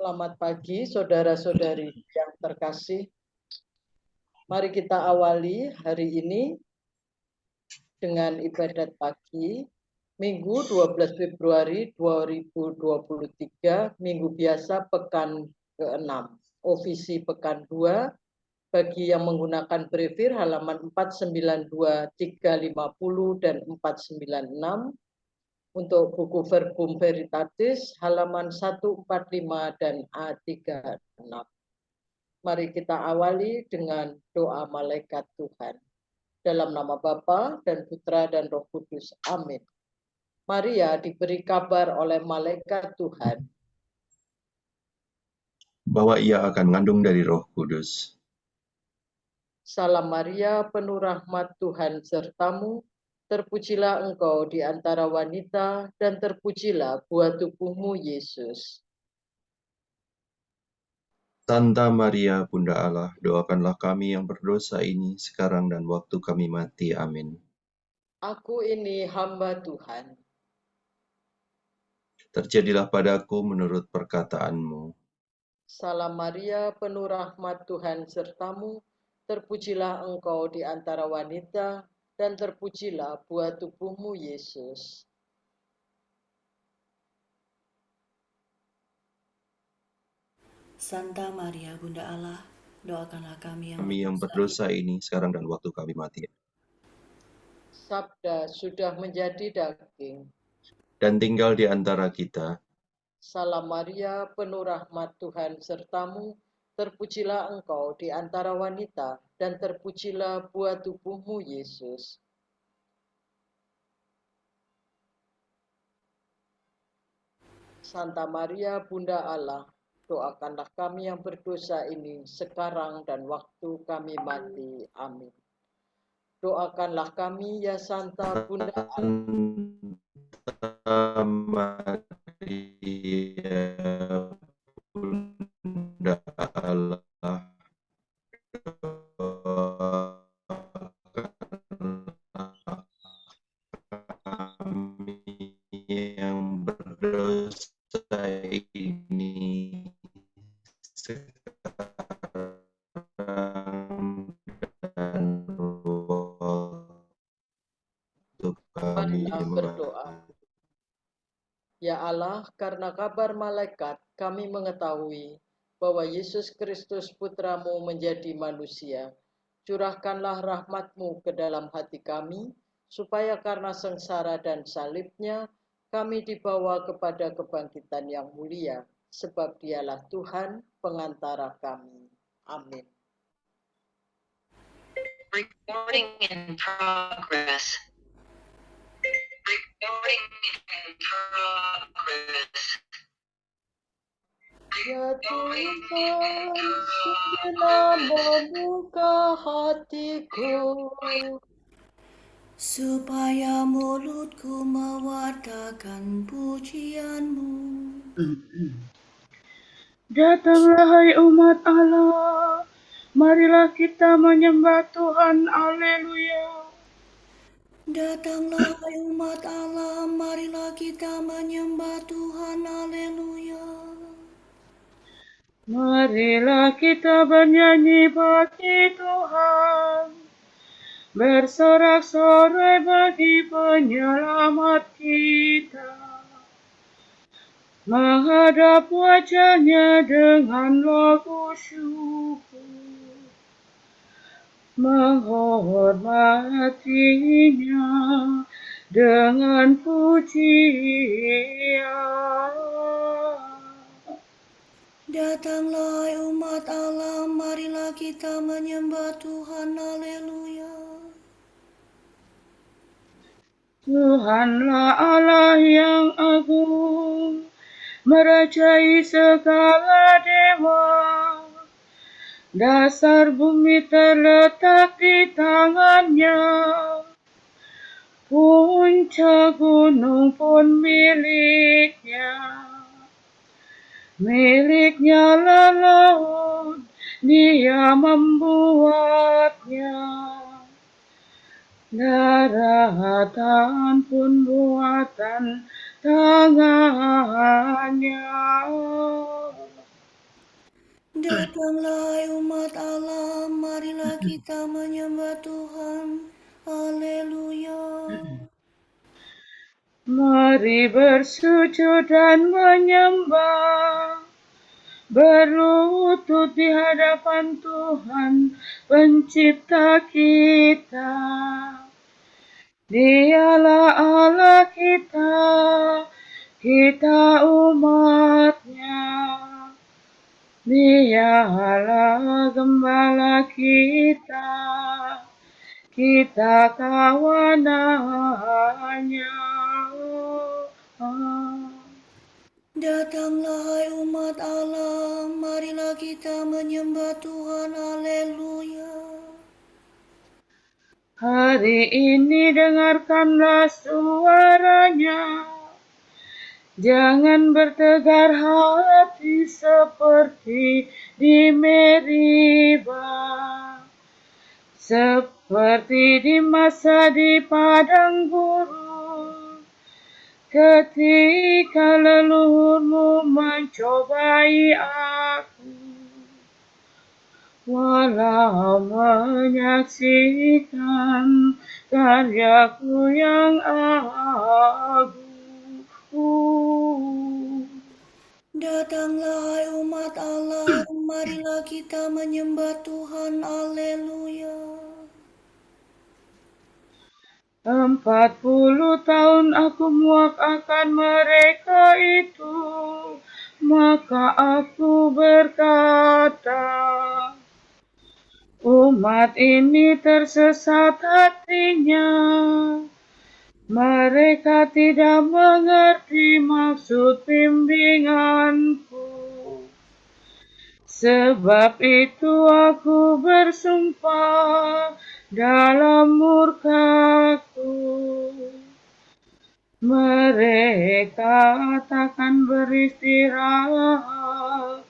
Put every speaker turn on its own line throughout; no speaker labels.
Selamat pagi, saudara-saudari yang terkasih. Mari kita awali hari ini dengan ibadat pagi, Minggu 12 Februari 2023, Minggu biasa pekan ke-6, Ovisi pekan 2, bagi yang menggunakan brevir halaman 492, 350, dan 496, untuk buku Verbum Veritatis halaman 145 dan A36. Mari kita awali dengan doa malaikat Tuhan. Dalam nama Bapa dan Putra dan Roh Kudus. Amin. Maria diberi kabar oleh malaikat Tuhan
bahwa ia akan mengandung dari Roh Kudus.
Salam Maria, penuh rahmat Tuhan sertamu, terpujilah engkau di antara wanita, dan terpujilah buah tubuhmu Yesus.
Santa Maria, Bunda Allah, doakanlah kami yang berdosa ini sekarang dan waktu kami mati. Amin.
Aku ini hamba Tuhan.
Terjadilah padaku menurut perkataanmu.
Salam Maria, penuh rahmat Tuhan sertamu, terpujilah engkau di antara wanita, dan terpujilah buah tubuhmu Yesus.
Santa Maria, Bunda Allah, doakanlah kami
Kami yang berdosa ini sekarang dan waktu kami mati.
Sabda sudah menjadi daging.
Dan tinggal di antara kita.
Salam Maria, penuh rahmat Tuhan sertamu, terpujilah engkau di antara wanita, dan terpujilah buah tubuhmu Yesus. Santa Maria, Bunda Allah, doakanlah kami yang berdosa ini sekarang dan waktu kami mati. Amin. Doakanlah kami, ya Santa Bunda
Santa Maria, Bunda Allah, kami yang berdosa ini sekarang dan waktu kami
Marilah berdoa.
mati.
Ya Allah, karena kabar malaikat kami mengetahui bahwa Yesus Kristus Putramu menjadi manusia. Curahkanlah rahmat-Mu ke dalam hati kami, supaya karena sengsara dan salibnya, kami dibawa kepada kebangkitan yang mulia, sebab Dialah Tuhan pengantara kami. Amin.
Recording in progress. Recording in progress.
Ya Tuhan, segera membuka hatiku,
supaya mulutku mewartakan pujian-Mu.
Datanglah hai umat Allah, marilah kita menyembah Tuhan, Haleluya.
Datanglah hai umat Allah, marilah kita menyembah Tuhan, Haleluya.
Marilah kita bernyanyi bagi Tuhan, bersorak-sorai bagi penyelamat kita, menghadap wajahnya dengan lagu syukur, menghormatinya dengan pujian.
Datanglah hai umat Allah, marilah kita menyembah Tuhan, Haleluya.
Tuhanlah Allah yang agung, merajai segala dewa. Dasar bumi terletak di tangannya, puncak gunung pun miliknya. Miliknya lah laut, Dia membuatnya. Daratan pun buatan tangannya.
Datanglah hai umat Allah, marilah kita menyembah Tuhan. Haleluya.
Mari bersujud dan menyembah, berlutut di hadapan Tuhan pencipta kita. Dialah Allah kita, kita umatnya. Dialah gembala kita, kita kawanannya.
Datanglah hai umat Allah, marilah kita menyembah Tuhan. Haleluya.
Hari ini dengarkanlah suaranya. Jangan bertegar hati seperti di Meriba, seperti di masa di padang gurun, ketika leluhurmu mencobai aku, walau menyaksikan karyaku yang agung.
Datanglah hai umat Allah, marilah kita menyembah Tuhan. Haleluya.
40 tahun aku muak akan mereka itu, maka aku berkata, umat ini tersesat hatinya. Mereka tidak mengerti maksud bimbinganku. Sebab itu aku bersumpah dalam murkaku. Mereka takkan beristirahat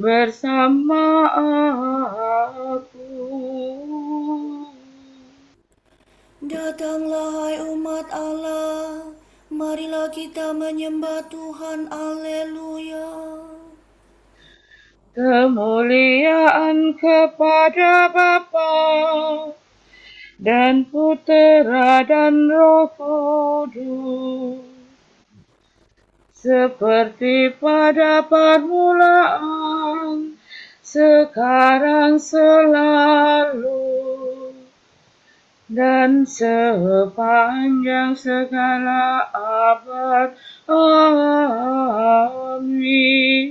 bersama aku.
Datanglah hai umat Allah, marilah kita menyembah Tuhan. Haleluya.
Kemuliaan kepada Bapa dan Putera dan Roh Kudus, seperti pada permulaan, sekarang, selalu, dan sepanjang segala abad. Amin.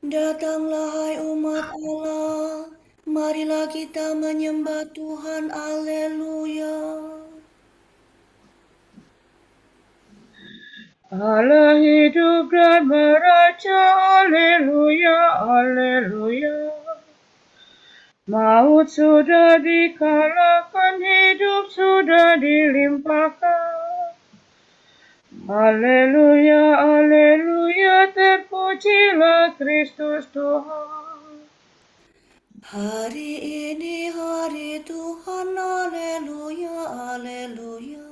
Datanglah hai umat Allah, marilah kita menyembah Tuhan. Haleluya.
Allah hidup dan meraja, haleluya, haleluya. Maut sudah dikalahkan, hidup sudah dilimpahkan. Haleluya, haleluya, terpujilah Kristus Tuhan.
Hari ini hari Tuhan. Haleluya, haleluya.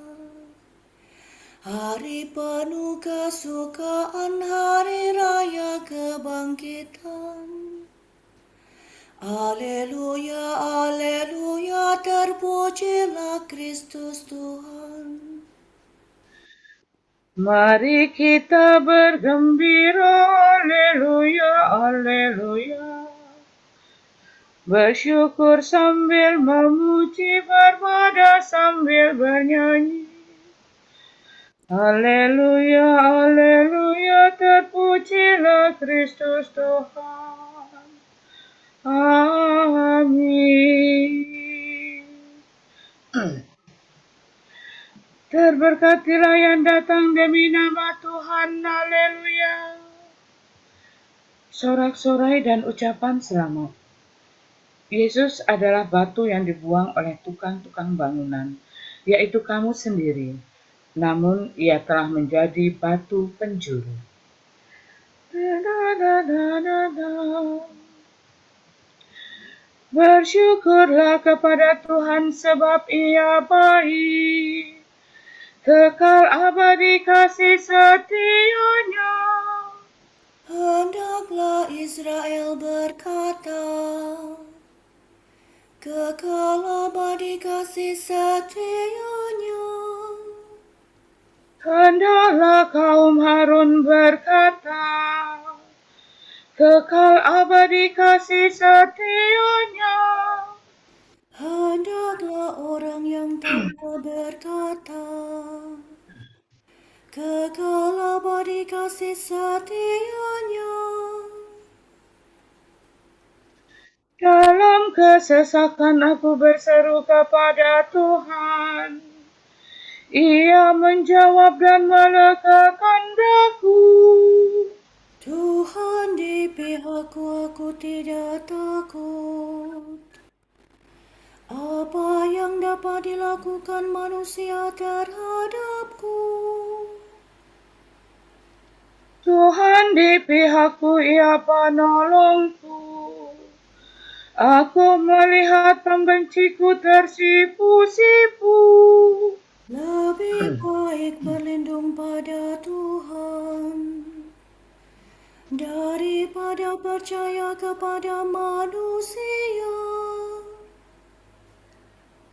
Hari penuh kesukaan, hari raya kebangkitan. Haleluya, haleluya, terpujilah Kristus Tuhan.
Mari kita bergembira, haleluya, haleluya. Bersyukur sambil memuji, beribadah sambil bernyanyi. Haleluya, haleluya, terpujilah Kristus Tuhan. Amin. Terberkatilah yang datang demi nama Tuhan. Haleluya. Sorak-sorai dan ucapan selamat. Yesus adalah batu yang dibuang oleh tukang-tukang bangunan, yaitu kamu sendiri. Namun ia telah menjadi batu penjuru. Bersyukurlah kepada Tuhan sebab ia baik. Kekal abadi kasih setianya.
Hendaklah Israel berkata, kekal abadi kasih setianya.
Hendaklah kaum Harun berkata, kekal abadi kasih setianya.
Hendaklah orang yang takwa berkata, kekal abadi kasih setianya.
Dalam kesesakan aku berseru kepada Tuhan. Ia menjawab dan melegakan daku.
Tuhan di pihakku, aku tidak takut. Apa yang dapat dilakukan manusia terhadapku?
Tuhan di pihakku, Ia penolongku. Aku melihat pembenciku tersipu-sipu.
Lebih baik berlindung pada Tuhan daripada percaya kepada manusia.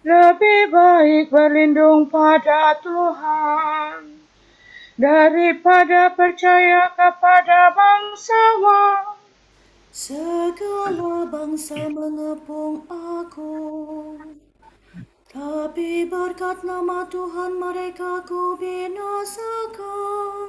Lebih baik berlindung pada Tuhan daripada percaya kepada bangsawan.
Segala bangsa mengepung aku, tapi berkat nama Tuhan mereka ku binasakan.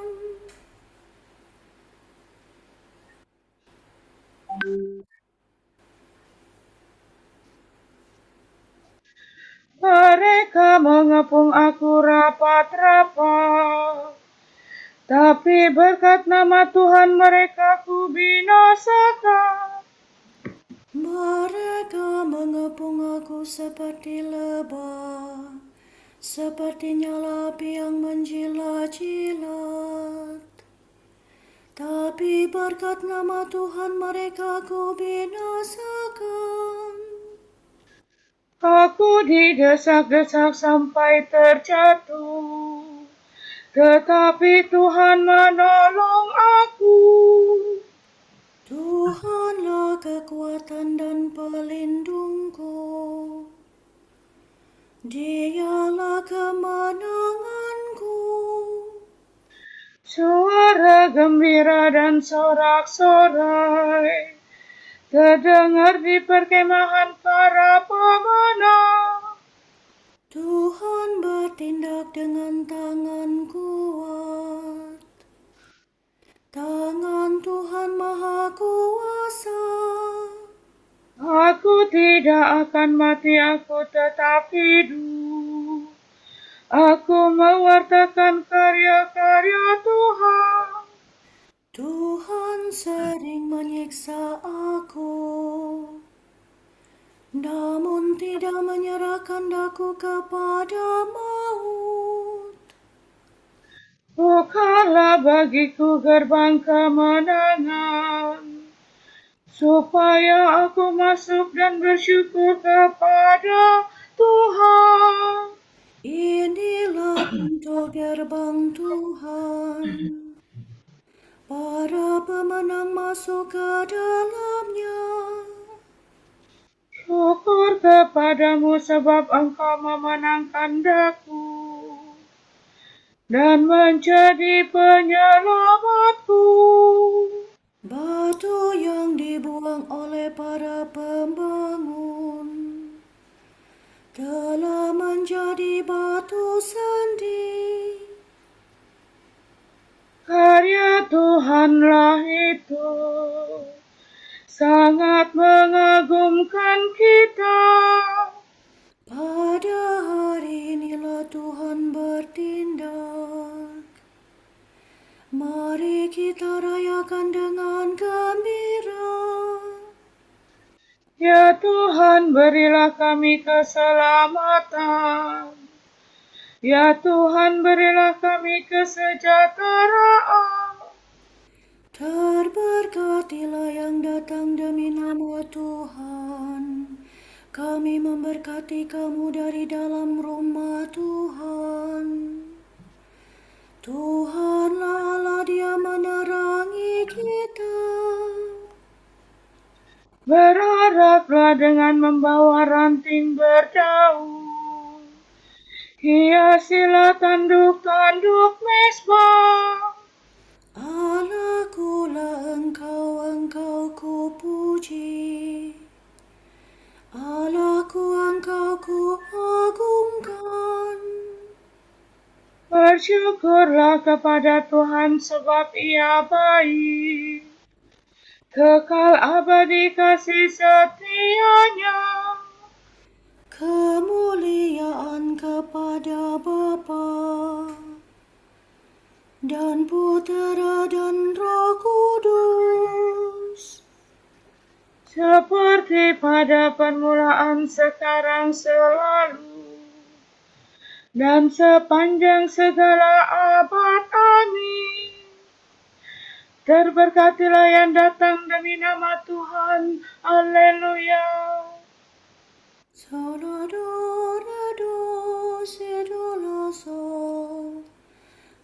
Mereka mengepung aku rapat-rapat, tapi berkat nama Tuhan mereka ku binasakan.
Mereka mengepung aku seperti lebah, seperti nyala api yang menjilat-jilat. Tapi berkat nama Tuhan mereka ku binasakan.
Aku didesak-desak sampai terjatuh, tetapi Tuhan menolong aku.
Tuhanlah kekuatan dan pelindungku. Dialah kemenanganku.
Suara gembira dan sorak-sorai terdengar di perkemahan para pemenang.
Tuhan bertindak dengan tangan kuat. Tangan Tuhan Maha Kuasa.
Aku tidak akan mati, aku tetap hidup. Aku mewartakan karya-karya Tuhan.
Tuhan sering menyiksa aku, namun tidak menyerahkan daku kepada maut.
Bukalah bagiku gerbang kemenangan, supaya aku masuk dan bersyukur kepada Tuhan.
Inilah pintu gerbang Tuhan. Para pemenang masuk ke dalamnya.
Syukur kepadamu sebab engkau memenangkan daku dan menjadi penyelamatku.
Batu yang dibuang oleh para pembangun telah menjadi batu sandi.
Karya Tuhanlah itu sangat mengagumkan kita.
Pada hari inilah Tuhan bertindak. Mari kita rayakan dengan gembira.
Ya Tuhan, berilah kami keselamatan. Ya Tuhan, berilah kami kesejahteraan.
Terberkatilah yang datang demi nama Tuhan. Kami memberkati kamu dari dalam rumah Tuhan. Tuhanlah Allah, Dia menerangi kita.
Berharaplah dengan membawa ranting berdaun, hiasilah tanduk-tanduk mezbah.
Allahku lah engkau ku puji. Allahku engkau ku agungkan.
Bersyukurlah kepada Tuhan sebab Ia baik, kekal abadi kasih setia-Nya.
Kemuliaan kepada Bapa dan Putera dan Roh Kudus,
Seperti pada permulaan, sekarang, selalu, dan sepanjang segala abad. Amin. Terberkatilah yang datang demi nama Tuhan. Haleluya.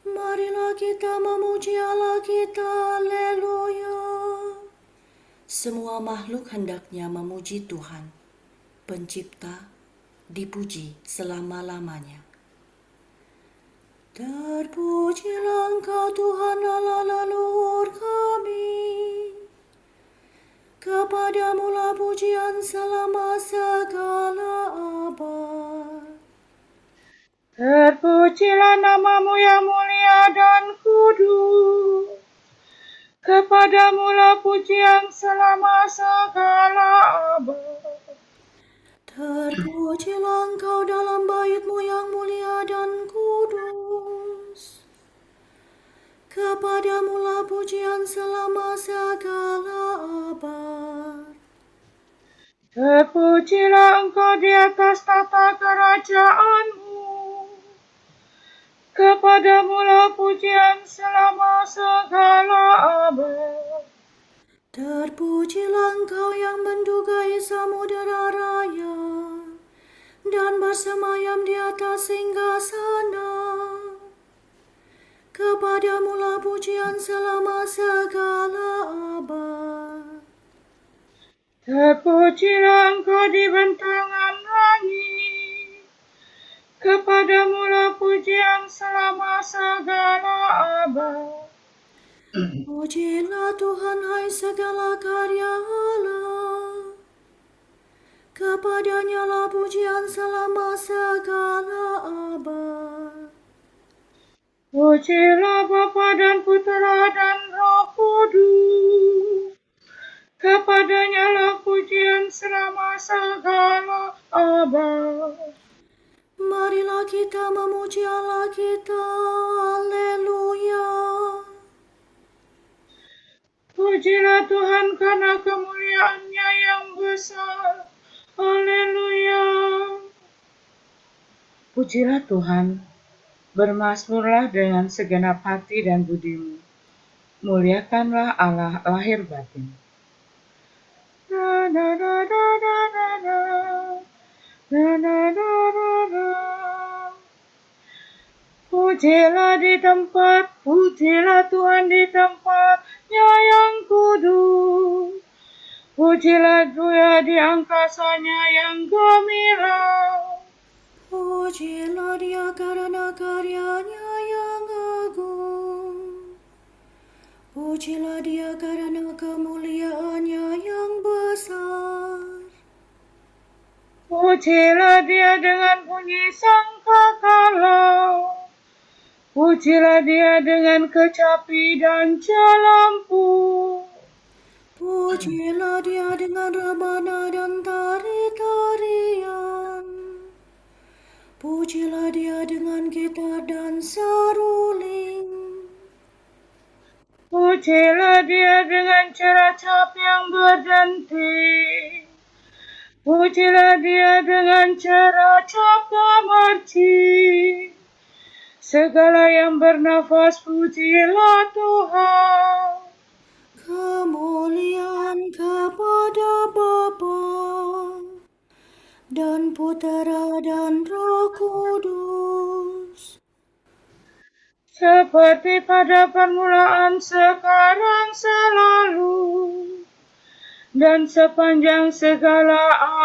Marilah kita memuji Allah kita. Haleluya. Semua makhluk hendaknya memuji Tuhan, Pencipta, dipuji selama-lamanya. Terpujilah Engkau Tuhan Allah leluhur kami. Kepadamu-lah pujian selama segala abad.
Terpujilah nama-Mu yang mulia dan kudus. Kepadamu-lah pujian selama segala abad.
Terpujilah Engkau dalam bait-Mu yang mulia dan kudus. Kepadamu-lah pujian selama segala abad.
Terpujilah Engkau di atas tata kerajaan-Mu. Kepadamu-lah pujian selama segala abad.
Terpujilah Engkau yang mendugai samudera raya dan bersemayam di atas singgasana. Kepadamu-lah pujian selama segala abad.
Terpujilah Engkau di bentangan langit. Kepadamu-lah pujian selama segala abad.
Pujilah Tuhan, hai segala karya Allah. Kepadanya-lah pujian selama segala abad.
Pujilah Bapa dan Putera dan Roh Kudus. Kepadanya-lah pujian selama segala abad.
Marilah kita memuji Allah kita. Haleluya.
Pujilah Tuhan karena kemuliaan-Nya yang besar. Haleluya. Pujilah Tuhan, bermazmurlah dengan segenap hati dan budimu. Muliakanlah Allah lahir batin. Na na na na na na na. Na na na na na. Pujilah di tempat, pujilah Tuhan di tempatnya yang kudus. Pujilah Dia di angkasanya yang gemilang.
Pujilah Dia karena karyanya yang agung. Pujilah Dia karena kemuliaannya yang besar.
Pujilah Dia dengan bunyi sangkakala. Pujilah Dia dengan kecapi dan jelampu.
Pujilah Dia dengan rebana dan tari-tarian. Pujilah Dia dengan gitar dan seruling.
Pujilah Dia dengan ceracap yang berdenting. Pujilah Dia dengan ceracap gemercik. Segala yang bernafas, pujilah Tuhan.
Kemuliaan kepada Bapa dan Putera dan Roh Kudus.
Seperti pada permulaan, sekarang, selalu, dan sepanjang segala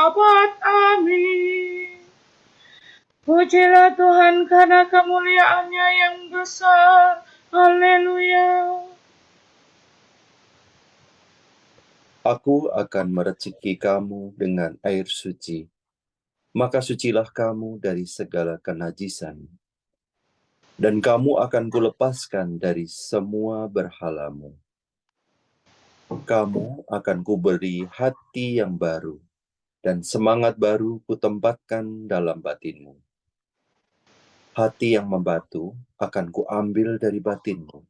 abad. Amin. Pujilah Tuhan karena kemuliaan-Nya yang besar. Haleluya.
Aku akan mereciki kamu dengan air suci, maka sucilah kamu dari segala kenajisan, dan kamu akan kulepaskan dari semua berhalamu. Kamu akan kuberi hati yang baru, dan semangat baru kutempatkan dalam batinmu. Hati yang membatu akan kuambil dari batinmu,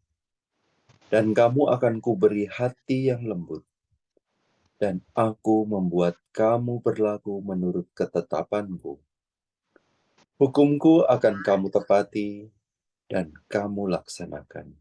dan kamu akan kuberi hati yang lembut, dan aku membuat kamu berlaku menurut ketetapanku. Hukumku akan kamu tepati, dan kamu laksanakan.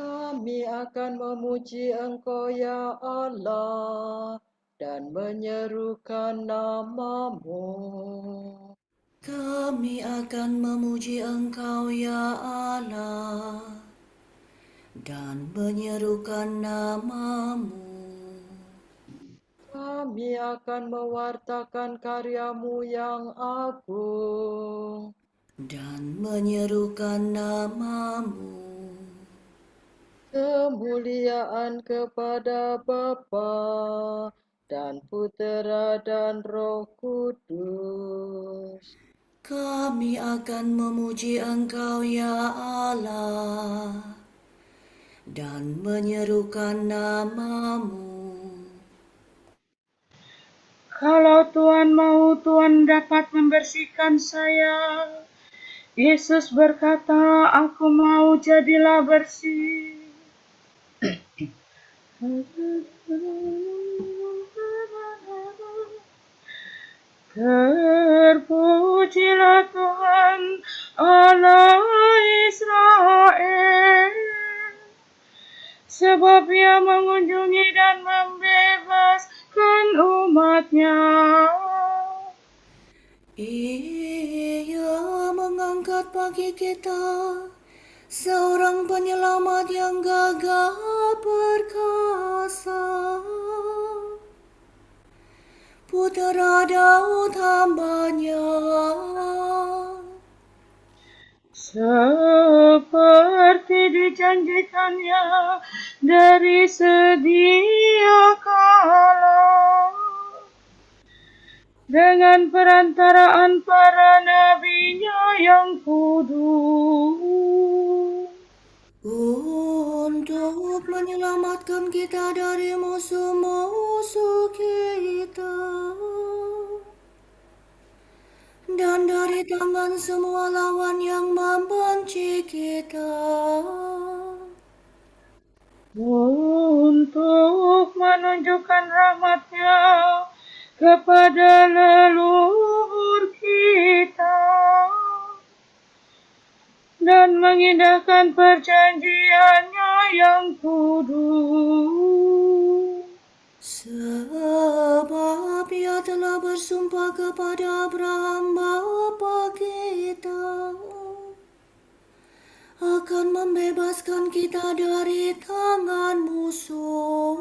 Kami akan memuji Engkau ya Allah dan menyerukan nama-Mu.
Kami akan memuji Engkau ya Allah dan menyerukan nama-Mu.
Kami akan mewartakan karya-Mu yang agung
dan menyerukan nama-Mu.
Kemuliaan kepada Bapa dan Putera dan Roh Kudus.
Kami akan memuji Engkau ya Allah dan menyerukan nama-Mu.
Kalau Tuhan mau, Tuhan dapat membersihkan saya. Yesus berkata, aku mau, jadilah bersih. Terpujilah Tuhan Allah Israel, sebab Ia mengunjungi dan membebaskan umat-Nya.
Ia mengangkat bagi kita seorang penyelamat yang gagah perkasa, Putera Daud hamba-Nya.
Seperti dijanjikannya dari sedia kala, dengan perantaraan para nabi-Nya yang kudus,
untuk menyelamatkan kita dari musuh-musuh kita dan dari tangan semua lawan yang membenci kita,
untuk menunjukkan rahmat-Nya kepada leluhur kita dan mengindahkan perjanjian-Nya yang kudus.
Sebab Ia telah bersumpah kepada Abraham bapa kita akan membebaskan kita dari tangan musuh,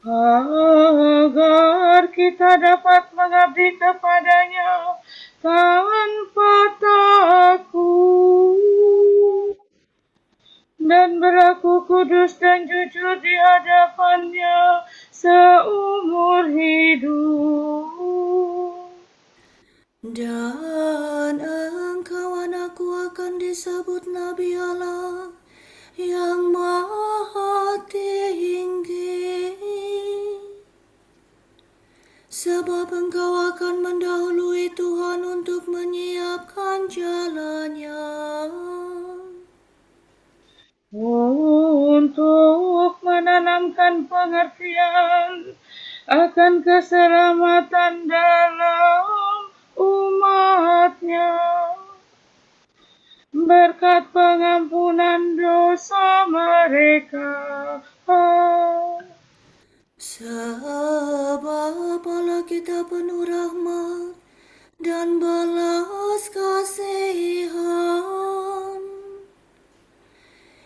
agar kita dapat mengabdi kepada-Nya tanpa takut dan berlaku kudus dan jujur di hadapan-Nya seumur hidup.
dan engkau anakku akan disebut Nabi Allah yang Maha Tinggi, sebab engkau akan mendahului Tuhan untuk menyiapkan jalan-Nya,
untuk menanamkan pengertian akan keselamatan dalam umat-Nya, berkat pengampunan dosa mereka.
Sebab Allah kita penuh rahmat dan belas kasihan.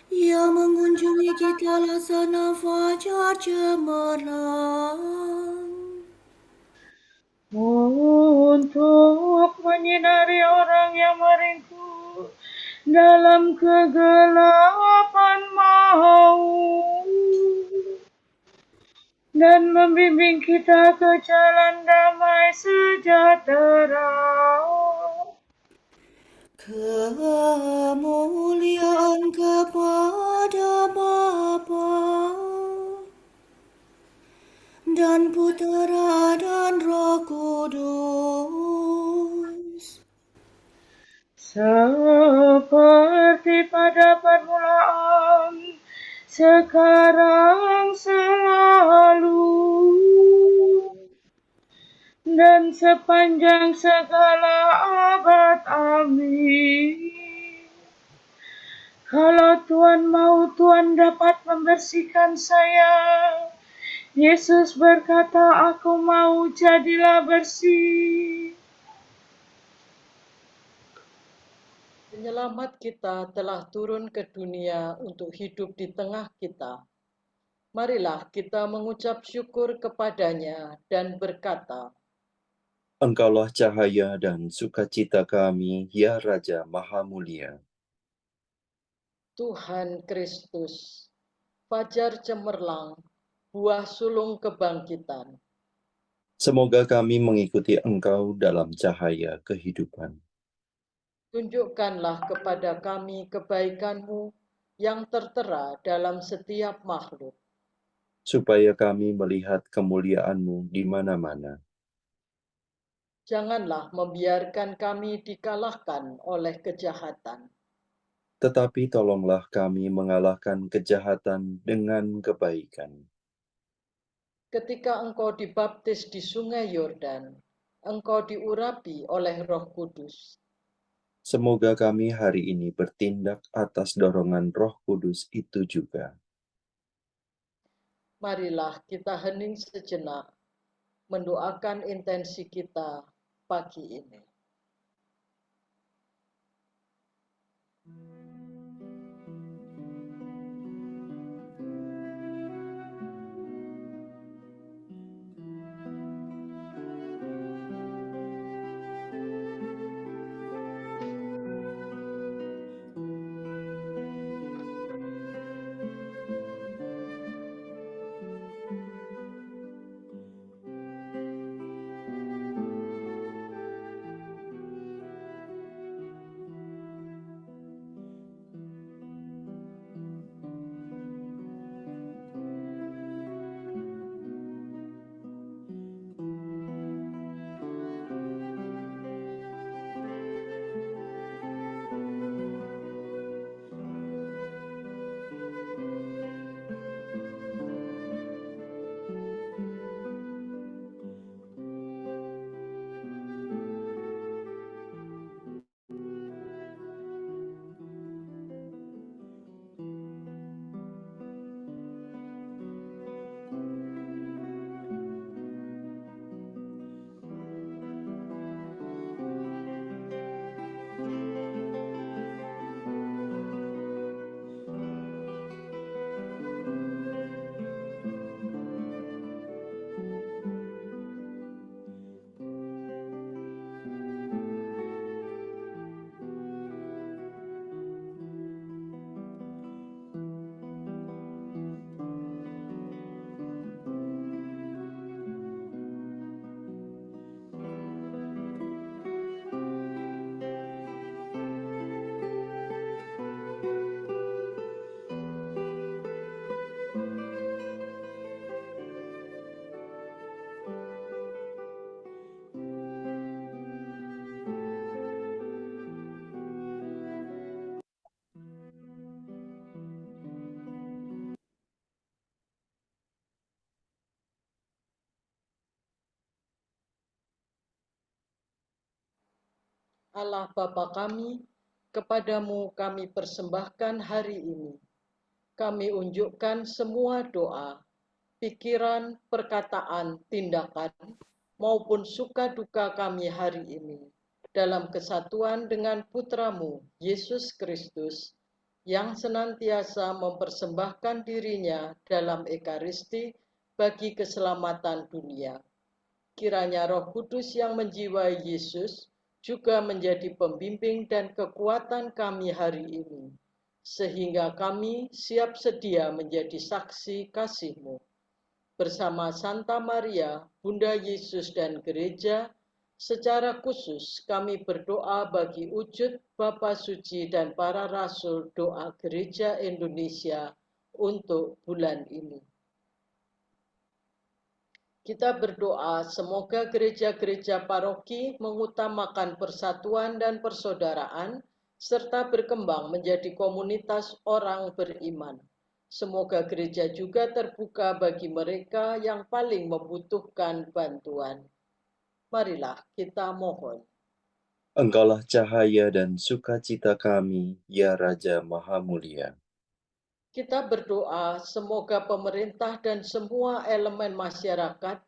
Ia mengunjungi kita laksana fajar cemerlang.
Untuk menyinari orang yang meringkuk dalam kegelapan maut dan membimbing kita ke jalan damai sejahtera.
Kemuliaan kepada Bapa dan Putera dan Roh Kudus,
Seperti pada permulaan, sekarang, selalu, dan sepanjang segala abad. Amin. Kalau Tuhan mau, Tuhan dapat membersihkan saya. Yesus berkata, "Aku mau, jadilah bersih."
Penyelamat kita telah turun ke dunia untuk hidup di tengah kita. Marilah kita mengucap syukur kepadanya dan berkata,
Engkaulah cahaya dan sukacita kami, ya Raja Maha Mulia.
Tuhan Kristus, fajar cemerlang, buah sulung kebangkitan.
Semoga kami mengikuti Engkau dalam cahaya kehidupan.
Tunjukkanlah kepada kami kebaikan-Mu yang tertera dalam setiap makhluk.
Supaya kami melihat kemuliaan-Mu di mana-mana.
Janganlah membiarkan kami dikalahkan oleh kejahatan.
Tetapi tolonglah kami mengalahkan kejahatan dengan kebaikan.
Ketika Engkau dibaptis di sungai Yordan, Engkau diurapi oleh Roh Kudus.
Semoga kami hari ini bertindak atas dorongan Roh Kudus itu juga.
Marilah kita hening sejenak, mendoakan intensi kita pagi ini. Allah Bapa kami, kepadamu kami persembahkan hari ini. Kami unjukkan semua doa, pikiran, perkataan, tindakan, maupun suka duka kami hari ini, dalam kesatuan dengan Putramu, Yesus Kristus, yang senantiasa mempersembahkan dirinya dalam Ekaristi bagi keselamatan dunia. Kiranya Roh Kudus yang menjiwai Yesus juga menjadi pembimbing dan kekuatan kami hari ini, sehingga kami siap sedia menjadi saksi kasih-Mu. Bersama Santa Maria, Bunda Yesus dan Gereja, secara khusus kami berdoa bagi wujud Bapa Suci dan para Rasul Doa Gereja Indonesia untuk bulan ini. Kita berdoa semoga gereja-gereja paroki mengutamakan persatuan dan persaudaraan, serta berkembang menjadi komunitas orang beriman. Semoga gereja juga terbuka bagi mereka yang paling membutuhkan bantuan. Marilah kita mohon.
Engkaulah cahaya dan sukacita kami, ya Raja Maha Mulia.
Kita berdoa semoga pemerintah dan semua elemen masyarakat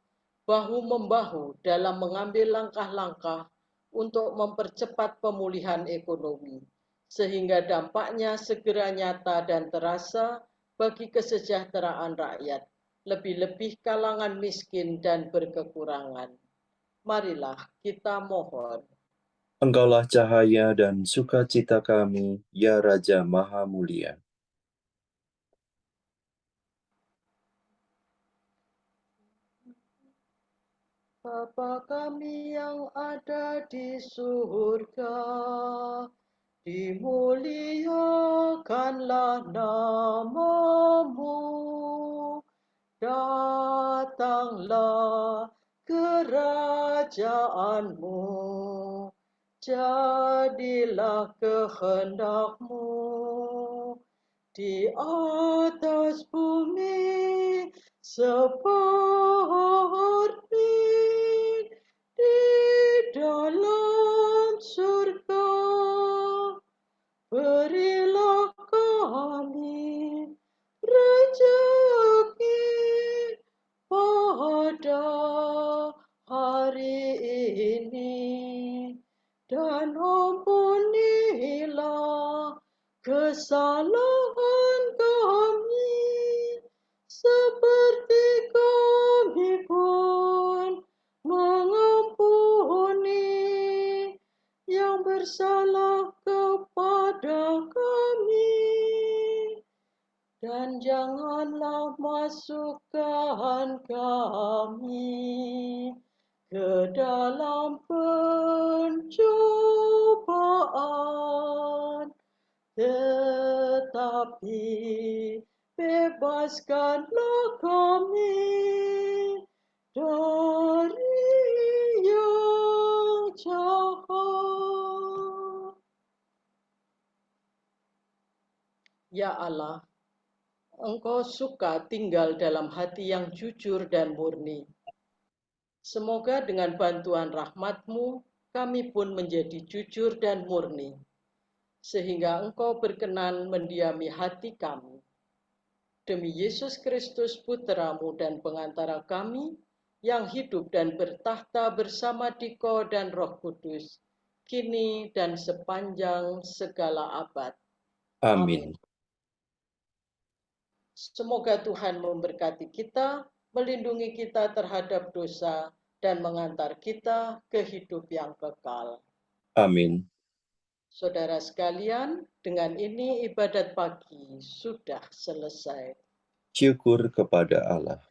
bahu-membahu dalam mengambil langkah-langkah untuk mempercepat pemulihan ekonomi, sehingga dampaknya segera nyata dan terasa bagi kesejahteraan rakyat, lebih-lebih kalangan miskin dan berkekurangan. Marilah kita mohon.
Engkaulah cahaya dan sukacita kami, ya Raja Maha Mulia.
Bapa kami yang ada di surga, dimuliakanlah namamu, datanglah kerajaanmu, jadilah kehendakmu di atas bumi seperti di dalam surga. Berilah kami rezeki pada hari ini, dan ampunilah kesalahan kami, seperti kami pun mengampuni yang bersalah kepada kami. Dan janganlah masukkan kami ke dalam pencobaan, tetapi bebaskanlah kami dari yang jahat. Ya Allah, Engkau suka tinggal dalam hati yang jujur dan murni. Semoga dengan bantuan rahmat-Mu, kami pun menjadi jujur dan murni, sehingga Engkau berkenan mendiami hati kami. Demi Yesus Kristus Putra-Mu dan pengantara kami, yang hidup dan bertahta bersama Diko dan Roh Kudus, kini dan sepanjang segala abad.
Amin.
Semoga Tuhan memberkati kita, melindungi kita terhadap dosa, dan mengantar kita ke hidup yang kekal.
Amin.
Saudara sekalian, dengan ini ibadat pagi sudah selesai.
Syukur kepada Allah.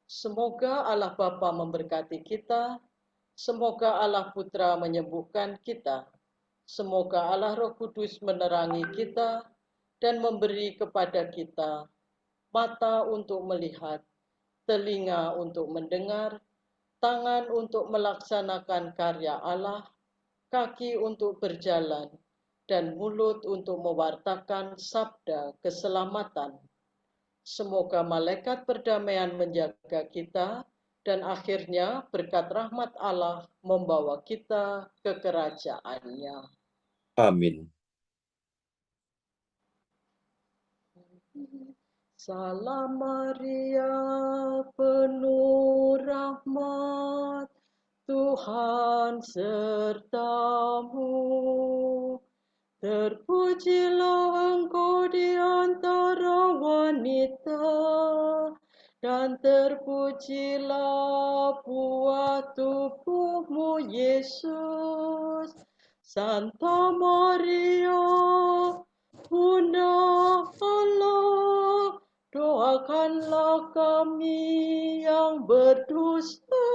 Semoga Allah Bapa memberkati kita, semoga Allah Putra menyembuhkan kita, semoga Allah Roh Kudus menerangi kita dan memberi kepada kita mata untuk melihat, telinga untuk mendengar, tangan untuk melaksanakan karya Allah, kaki untuk berjalan, dan mulut untuk mewartakan sabda keselamatan. Semoga malaikat perdamaian menjaga kita, dan akhirnya berkat rahmat Allah membawa kita ke kerajaan-Nya.
Amin.
Salam Maria, penuh rahmat, Tuhan sertamu. Terpujilah engkau di antara wanita, dan terpujilah buah tubuhmu, Yesus. Santa Maria, Bunda Allah, doakanlah kami yang berdosa,